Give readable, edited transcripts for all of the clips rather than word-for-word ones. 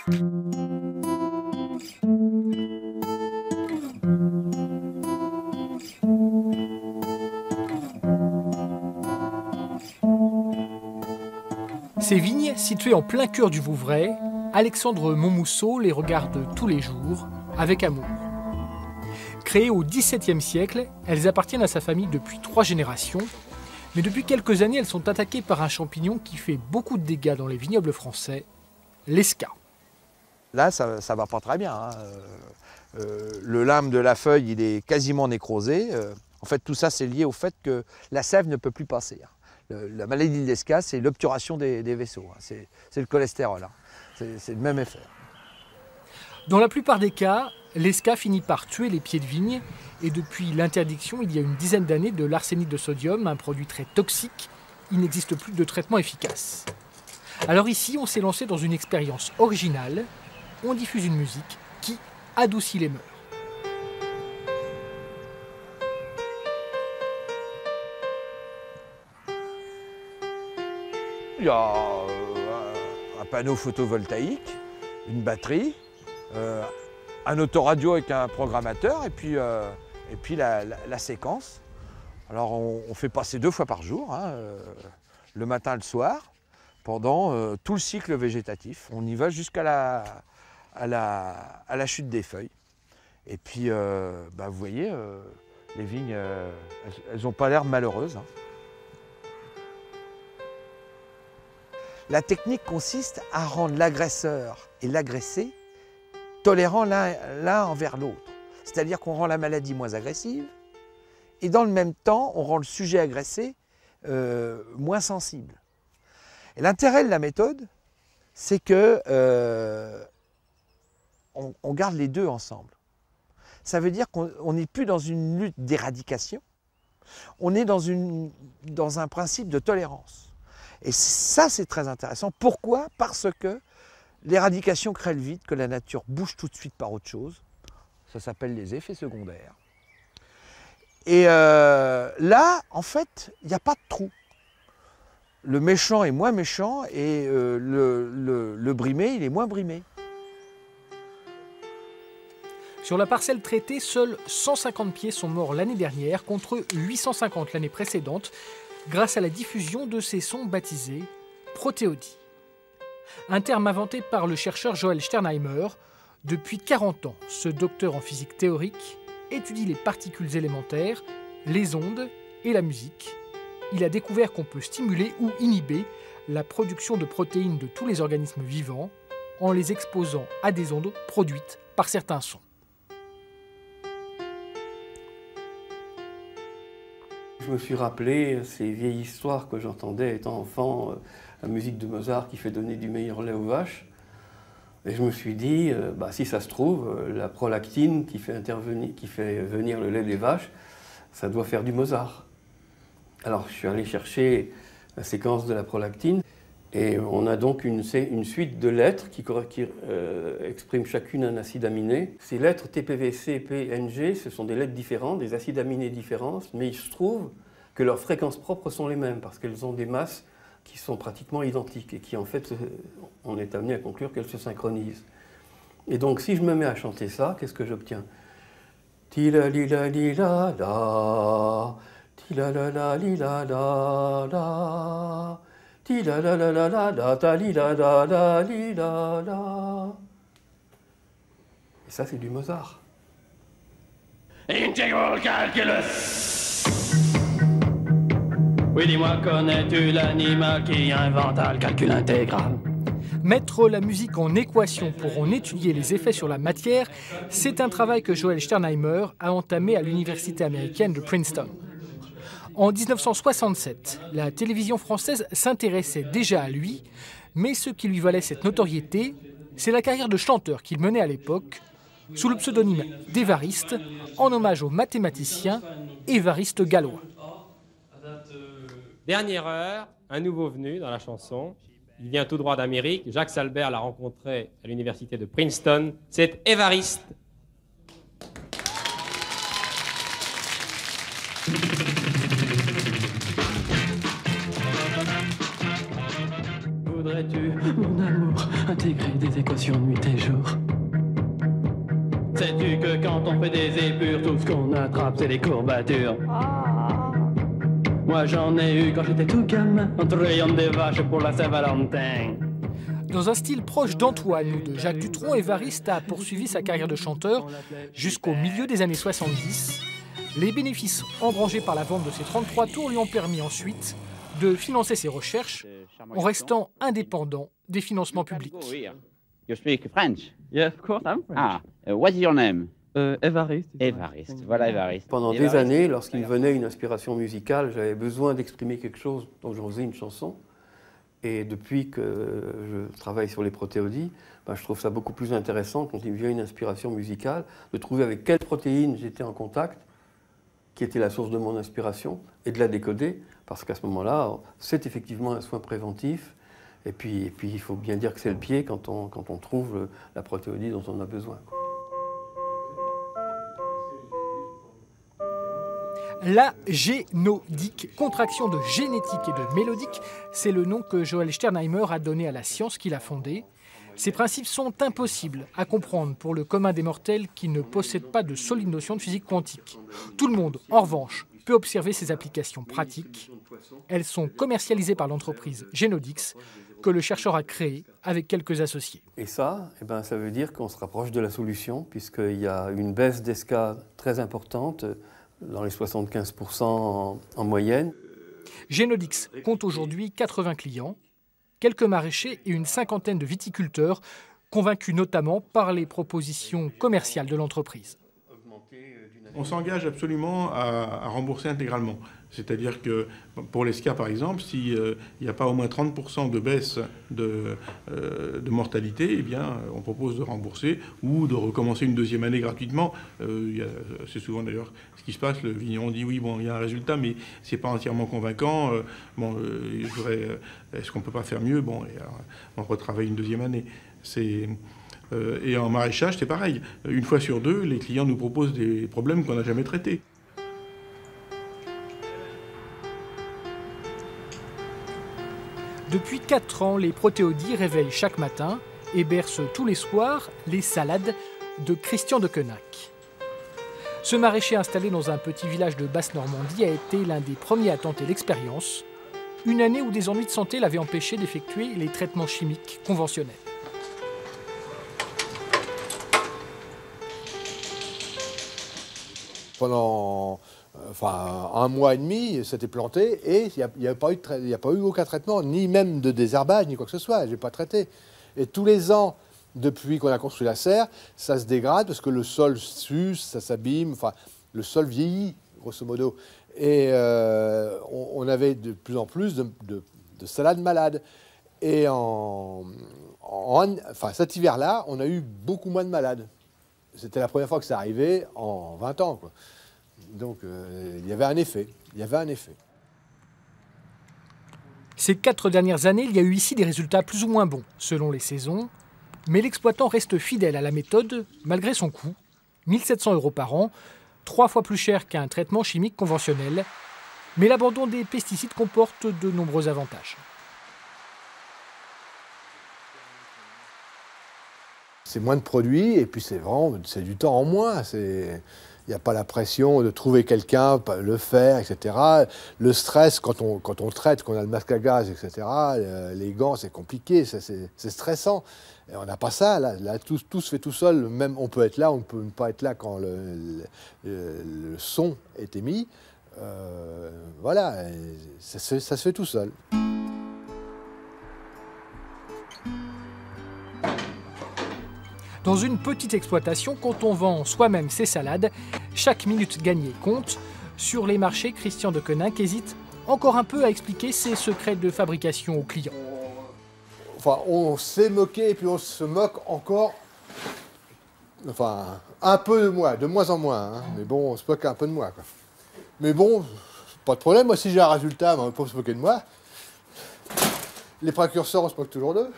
Ces vignes, situées en plein cœur du Vouvray, Alexandre Monmousseau les regarde tous les jours, avec amour. Créées au XVIIe siècle, elles appartiennent à sa famille depuis 3 générations, mais depuis quelques années, elles sont attaquées par un champignon qui fait beaucoup de dégâts dans les vignobles français, l'esca. Là, ça ne va pas très bien, hein. Le lime de la feuille, il est quasiment nécrosé. En fait, tout ça, c'est lié au fait que la sève ne peut plus passer. La maladie de l'esca, c'est l'obturation des vaisseaux. C'est le cholestérol. C'est le même effet. Dans la plupart des cas, l'esca finit par tuer les pieds de vigne. Et depuis l'interdiction, il y a une dizaine d'années, de l'arsénite de sodium, un produit très toxique, il n'existe plus de traitement efficace. Alors ici, on s'est lancé dans une expérience originale. On diffuse une musique qui adoucit les mœurs. Il y a un panneau photovoltaïque, une batterie, un autoradio avec un programmateur et puis la séquence. Alors on fait passer 2 fois par jour, hein, le matin et le soir, pendant tout le cycle végétatif. On y va jusqu'à la chute des feuilles. Et puis vous voyez, les vignes, elles n'ont pas l'air malheureuses, hein. La technique consiste à rendre l'agresseur et l'agressé tolérants l'un envers l'autre. C'est-à-dire qu'on rend la maladie moins agressive et dans le même temps, on rend le sujet agressé moins sensible. Et l'intérêt de la méthode, c'est que on garde les deux ensemble. Ça veut dire qu'on n'est plus dans une lutte d'éradication, on est dans un principe de tolérance. Et ça, c'est très intéressant. Pourquoi? Parce que l'éradication crée le vide, que la nature bouge tout de suite par autre chose. Ça s'appelle les effets secondaires. Et là, en fait, il n'y a pas de trou. Le méchant est moins méchant et le brimé, il est moins brimé. Sur la parcelle traitée, seuls 150 pieds sont morts l'année dernière contre 850 l'année précédente, grâce à la diffusion de ces sons baptisés protéodies. Un terme inventé par le chercheur Joël Sternheimer. Depuis 40 ans, ce docteur en physique théorique étudie les particules élémentaires, les ondes et la musique. Il a découvert qu'on peut stimuler ou inhiber la production de protéines de tous les organismes vivants en les exposant à des ondes produites par certains sons. Je me suis rappelé ces vieilles histoires que j'entendais étant enfant, la musique de Mozart qui fait donner du meilleur lait aux vaches. Et je me suis dit, si ça se trouve, la prolactine qui fait venir le lait des vaches, ça doit faire du Mozart. Alors je suis allé chercher la séquence de la prolactine et on a donc une suite de lettres qui expriment chacune un acide aminé. Ces lettres TPV, C, P, N, G, ce sont des lettres différentes, des acides aminés différents, mais il se trouve que leurs fréquences propres sont les mêmes parce qu'elles ont des masses qui sont pratiquement identiques et qui en fait, on est amené à conclure qu'elles se synchronisent. Et donc si je me mets à chanter ça, qu'est-ce que j'obtiens? Tila lila lila la, tila la la lila la la, tila la la la la la, ta lila la la lila la. Et ça c'est du Mozart. Integral calculus. Oui, dis-moi, connais-tu l'animal qui inventa le calcul intégral? Mettre la musique en équation pour en étudier les effets sur la matière, c'est un travail que Joël Sternheimer a entamé à l'université américaine de Princeton. En 1967, la télévision française s'intéressait déjà à lui, mais ce qui lui valait cette notoriété, c'est la carrière de chanteur qu'il menait à l'époque, sous le pseudonyme d'Évariste, en hommage au mathématicien Évariste Galois. Dernière heure, un nouveau venu dans la chanson. Il vient tout droit d'Amérique. Jacques Salbert l'a rencontré à l'université de Princeton. C'est Évariste. Voudrais-tu, mon amour, intégrer des équations nuit et jour? Sais-tu que quand on fait des épures, tout ce qu'on attrape, c'est des courbatures? Moi j'en ai eu quand j'étais tout gamin, en trayant des vaches pour la Saint-Valentin. Dans un style proche d'Antoine ou de Jacques Dutronc, Évariste a poursuivi sa carrière de chanteur jusqu'au milieu des années 70. Les bénéfices engrangés par la vente de ses 33 tours lui ont permis ensuite de financer ses recherches en restant indépendant des financements publics. You speak French? Yeah, of course, I'm French. Ah, what's your name? Évariste. Évariste, voilà Évariste. Pendant des années, lorsqu'il me venait une inspiration musicale, j'avais besoin d'exprimer quelque chose, donc j'en faisais une chanson. Et depuis que je travaille sur les protéodies, je trouve ça beaucoup plus intéressant quand il me vient une inspiration musicale, de trouver avec quelle protéine j'étais en contact, qui était la source de mon inspiration, et de la décoder, parce qu'à ce moment-là, c'est effectivement un soin préventif. Et puis il faut bien dire que c'est le pied quand on trouve la protéodie dont on a besoin. La génodique, contraction de génétique et de mélodique, c'est le nom que Joël Sternheimer a donné à la science qu'il a fondée. Ces principes sont impossibles à comprendre pour le commun des mortels qui ne possèdent pas de solides notions de physique quantique. Tout le monde, en revanche, peut observer ces applications pratiques. Elles sont commercialisées par l'entreprise Genodix, que le chercheur a créée avec quelques associés. Et ça, ça veut dire qu'on se rapproche de la solution, puisqu'il y a une baisse d'ESCA très importante, dans les 75% en moyenne. Genodix compte aujourd'hui 80 clients, quelques maraîchers et une cinquantaine de viticulteurs, convaincus notamment par les propositions commerciales de l'entreprise. On s'engage absolument à rembourser intégralement. C'est-à-dire que pour l'ESCA, par exemple, s'il n'y a pas au moins 30% de baisse de mortalité, eh bien, on propose de rembourser ou de recommencer une deuxième année gratuitement. C'est souvent d'ailleurs ce qui se passe. Le vigneron dit oui, bon, il y a un résultat, mais ce n'est pas entièrement convaincant. Est-ce qu'on ne peut pas faire mieux? Bon, on retravaille une deuxième année. Et en maraîchage, c'est pareil. Une fois sur deux, les clients nous proposent des problèmes qu'on n'a jamais traités. Depuis 4 ans, les protéodies réveillent chaque matin et bercent tous les soirs les salades de Christian de Quenac. Ce maraîcher installé dans un petit village de Basse-Normandie a été l'un des premiers à tenter l'expérience, une année où des ennuis de santé l'avaient empêché d'effectuer les traitements chimiques conventionnels. Pendant un mois et demi, c'était planté et il n'y a pas eu aucun traitement, ni même de désherbage, ni quoi que ce soit. Je n'ai pas traité. Et tous les ans, depuis qu'on a construit la serre, ça se dégrade parce que le sol s'use, ça s'abîme, le sol vieillit, grosso modo. Et on avait de plus en plus de salades malades. Et cet hiver-là, on a eu beaucoup moins de malades. C'était la première fois que ça arrivait en 20 ans, quoi. Donc, il y avait un effet. Ces 4 dernières années, il y a eu ici des résultats plus ou moins bons, selon les saisons. Mais l'exploitant reste fidèle à la méthode, malgré son coût, 1 700 € par an, 3 fois plus cher qu'un traitement chimique conventionnel. Mais l'abandon des pesticides comporte de nombreux avantages. C'est moins de produits et puis c'est du temps en moins. Il n'y a pas la pression de trouver quelqu'un, le faire, etc. Le stress quand on traite, qu'on a le masque à gaz, etc. Les gants, c'est compliqué, c'est stressant. Et on n'a pas ça, là tout se fait tout seul. Même on peut être là, on ne peut pas être là quand le son est émis. Voilà, ça se fait tout seul. Dans une petite exploitation, quand on vend soi-même ses salades, chaque minute gagnée compte. Sur les marchés, Christian de Quenac hésite encore un peu à expliquer ses secrets de fabrication aux clients. On s'est moqué et puis on se moque encore. Un peu de moi, de moins en moins. Hein. Mais bon, on se moque un peu de moi, quoi. Mais bon, pas de problème. Moi, si j'ai un résultat, on peut se moquer de moi. Les précurseurs, on se moque toujours d'eux.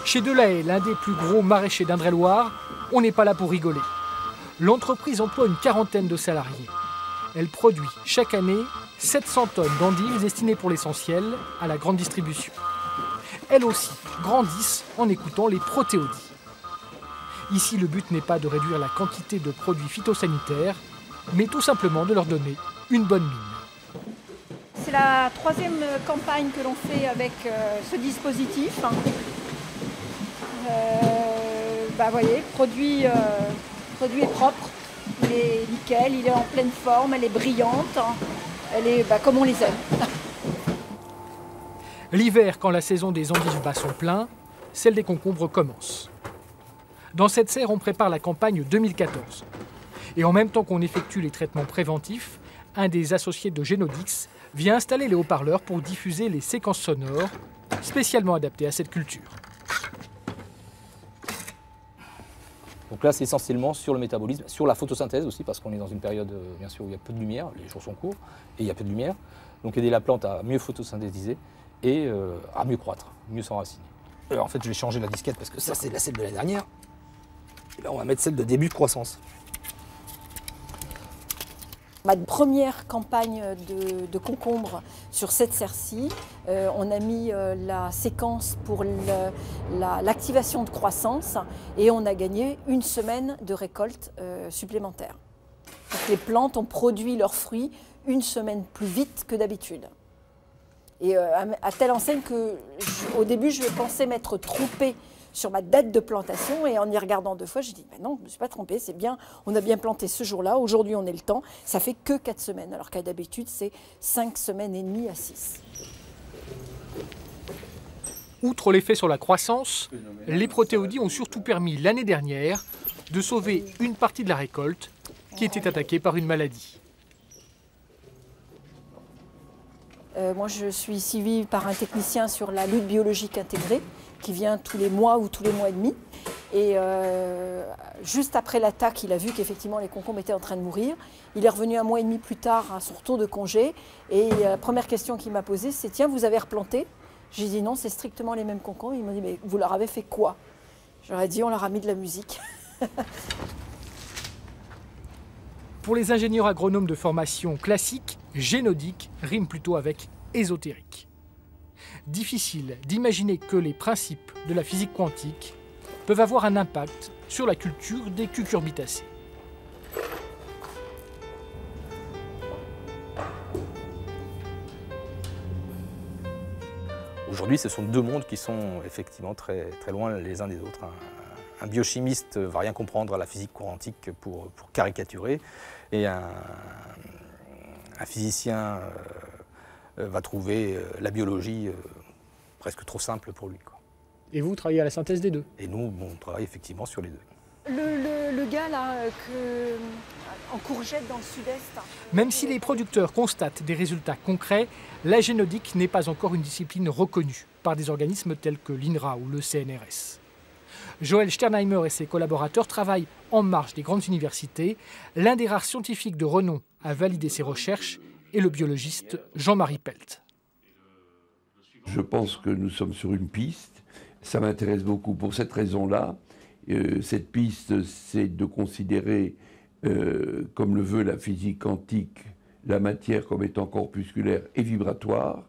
Chez Delahaye, l'un des plus gros maraîchers d'Indre-et-Loire, on n'est pas là pour rigoler. L'entreprise emploie une quarantaine de salariés. Elle produit chaque année 700 tonnes d'endives destinées pour l'essentiel à la grande distribution. Elles aussi grandissent en écoutant les protéodies. Ici, le but n'est pas de réduire la quantité de produits phytosanitaires, mais tout simplement de leur donner une bonne mine. C'est la troisième campagne que l'on fait avec ce dispositif. Vous voyez, produit est propre, il est nickel, il est en pleine forme, elle est brillante, elle est comme on les aime. L'hiver, quand la saison des endives bat son plein, celle des concombres commence. Dans cette serre, on prépare la campagne 2014. Et en même temps qu'on effectue les traitements préventifs, un des associés de Génodix vient installer les haut-parleurs pour diffuser les séquences sonores spécialement adaptées à cette culture. Donc là, c'est essentiellement sur le métabolisme, sur la photosynthèse aussi, parce qu'on est dans une période, bien sûr, où il y a peu de lumière, les jours sont courts, et il y a peu de lumière. Donc aider la plante à mieux photosynthétiser et à mieux croître, mieux s'enraciner. En fait, je vais changer la disquette parce que ça, c'est celle de l'année dernière. Et là, on va mettre celle de début de croissance. Ma première campagne de concombres sur cette serre-ci, on a mis la séquence pour l'activation de croissance et on a gagné une semaine de récolte supplémentaire. Donc les plantes ont produit leurs fruits une semaine plus vite que d'habitude. Et à telle enseigne qu'au début, je pensais m'être trompée sur ma date de plantation et en y regardant 2 fois, j'ai dit non, je ne me suis pas trompée, c'est bien, on a bien planté ce jour-là, aujourd'hui on est le temps, ça fait que 4 semaines, alors qu'à d'habitude c'est 5 semaines et demie à 6. Outre l'effet sur la croissance, les protéodies ont surtout permis l'année dernière de sauver une partie de la récolte qui était attaquée par une maladie. Moi je suis suivie par un technicien sur la lutte biologique intégrée, qui vient tous les mois ou tous les mois et demi. Et juste après l'attaque, il a vu qu'effectivement les concombres étaient en train de mourir. Il est revenu 1 mois et demi plus tard à son retour de congé. Et la première question qu'il m'a posée, c'est « Tiens, vous avez replanté ?» J'ai dit « Non, c'est strictement les mêmes concombres. » Il m'a dit « Mais vous leur avez fait quoi ?» Je leur ai dit « On leur a mis de la musique. » Pour les ingénieurs agronomes de formation classique, génodique rime plutôt avec ésotérique. Difficile d'imaginer que les principes de la physique quantique peuvent avoir un impact sur la culture des cucurbitacées. Aujourd'hui, ce sont 2 mondes qui sont effectivement très, très loin les uns des autres. Un biochimiste ne va rien comprendre à la physique quantique pour caricaturer, et un physicien va trouver la biologie presque trop simple pour lui, quoi. Et vous travaillez à la synthèse des deux? Et nous, on travaille effectivement sur les deux. Le gars là, en courgette dans le sud-est. Même si les producteurs constatent des résultats concrets, la génodique n'est pas encore une discipline reconnue par des organismes tels que l'INRA ou le CNRS. Joël Sternheimer et ses collaborateurs travaillent en marge des grandes universités. L'un des rares scientifiques de renom à valider ces recherches est le biologiste Jean-Marie Pelt. Je pense que nous sommes sur une piste. Ça m'intéresse beaucoup pour cette raison-là. Cette piste, c'est de considérer, comme le veut la physique quantique, la matière comme étant corpusculaire et vibratoire.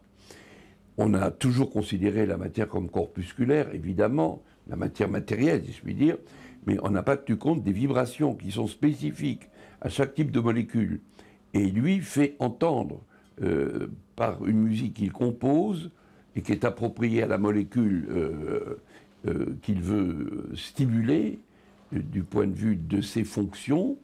On a toujours considéré la matière comme corpusculaire, évidemment, la matière matérielle, si je puis dire, mais on n'a pas tenu compte des vibrations qui sont spécifiques à chaque type de molécule. Et lui fait entendre, par une musique qu'il compose, et qui est appropriée à la molécule qu'il veut stimuler, du point de vue de ses fonctions,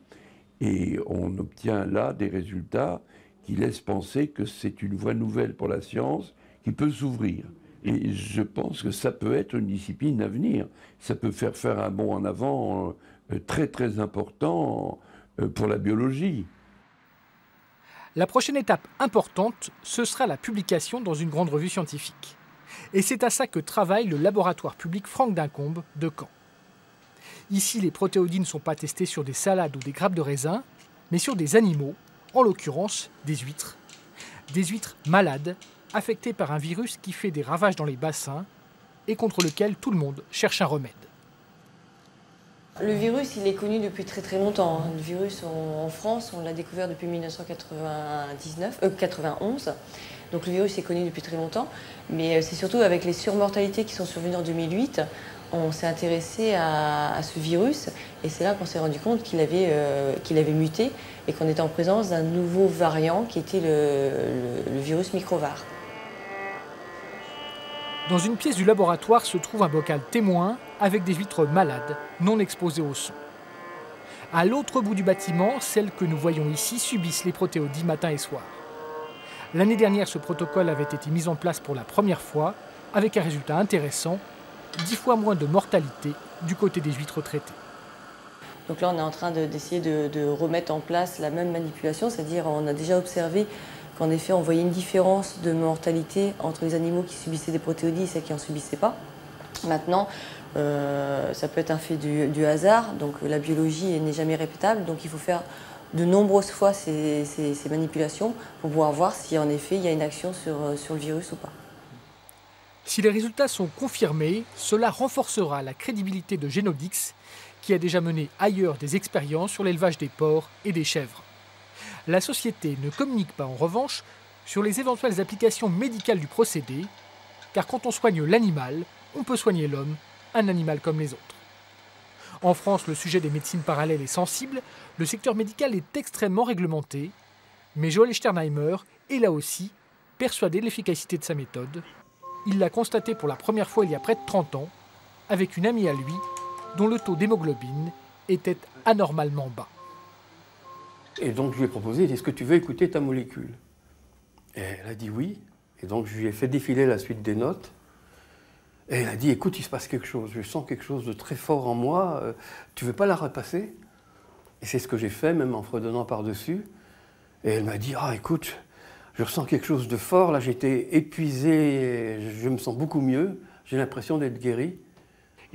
et on obtient là des résultats qui laissent penser que c'est une voie nouvelle pour la science qui peut s'ouvrir. Et je pense que ça peut être une discipline à venir. Ça peut faire un bond en avant très très important pour la biologie. La prochaine étape importante, ce sera la publication dans une grande revue scientifique. Et c'est à ça que travaille le laboratoire public Franck Dincombe de Caen. Ici, les protéodies ne sont pas testées sur des salades ou des grappes de raisin, mais sur des animaux, en l'occurrence des huîtres. Des huîtres malades, affectées par un virus qui fait des ravages dans les bassins et contre lequel tout le monde cherche un remède. Le virus, il est connu depuis très très longtemps. Le virus en France, on l'a découvert depuis 1991. Donc le virus est connu depuis très longtemps. Mais c'est surtout avec les surmortalités qui sont survenues en 2008, on s'est intéressé à ce virus. Et c'est là qu'on s'est rendu compte qu'il avait muté et qu'on était en présence d'un nouveau variant qui était le virus microvar. Dans une pièce du laboratoire se trouve un bocal témoin avec des huîtres malades, non exposées au son. À l'autre bout du bâtiment, celles que nous voyons ici subissent les protéodies matin et soir. L'année dernière, ce protocole avait été mis en place pour la première fois, avec un résultat intéressant, 10 fois moins de mortalité du côté des huîtres traitées. Donc là, on est en train d'essayer de remettre en place la même manipulation, c'est-à-dire on a déjà observé qu'en effet, on voyait une différence de mortalité entre les animaux qui subissaient des protéodies et ceux qui n'en subissaient pas. Maintenant, ça peut être un fait du hasard, donc la biologie n'est jamais répétable, donc il faut faire de nombreuses fois ces manipulations pour pouvoir voir si en effet il y a une action sur le virus ou pas. Si les résultats sont confirmés, cela renforcera la crédibilité de Genodix, qui a déjà mené ailleurs des expériences sur l'élevage des porcs et des chèvres. La société ne communique pas en revanche sur les éventuelles applications médicales du procédé, car quand on soigne l'animal, on peut soigner l'homme, un animal comme les autres. En France, le sujet des médecines parallèles est sensible, le secteur médical est extrêmement réglementé, mais Joël Sternheimer est là aussi persuadé de l'efficacité de sa méthode. Il l'a constaté pour la première fois il y a près de 30 ans, avec une amie à lui, dont le taux d'hémoglobine était anormalement bas. Et donc je lui ai proposé, est-ce que tu veux écouter ta molécule? Et elle a dit oui. Et donc je lui ai fait défiler la suite des notes. Et elle a dit, écoute, il se passe quelque chose, je sens quelque chose de très fort en moi, tu veux pas la repasser? Et c'est ce que j'ai fait, même en fredonnant par-dessus. Et elle m'a dit, ah écoute, je ressens quelque chose de fort, là j'étais épuisé, je me sens beaucoup mieux, j'ai l'impression d'être guéri.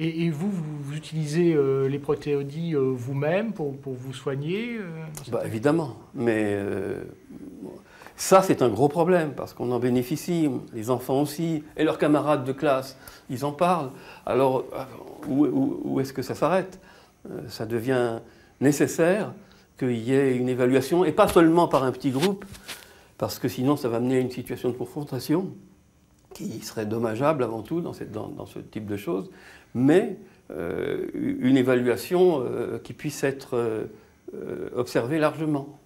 Et vous utilisez les protéodies vous-même pour vous soigner Évidemment, mais ça c'est un gros problème parce qu'on en bénéficie, les enfants aussi, et leurs camarades de classe, ils en parlent. Alors où est-ce que ça s'arrête? Ça devient nécessaire qu'il y ait une évaluation, et pas seulement par un petit groupe, parce que sinon ça va mener à une situation de confrontation qui serait dommageable avant tout dans ce type de choses, mais une évaluation qui puisse être observée largement.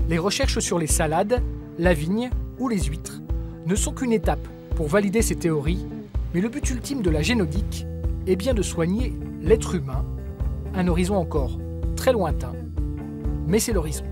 Les recherches sur les salades, la vigne ou les huîtres ne sont qu'une étape pour valider ces théories, mais le but ultime de la génodique est bien de soigner l'être humain, un horizon encore très lointain, mais c'est l'horizon.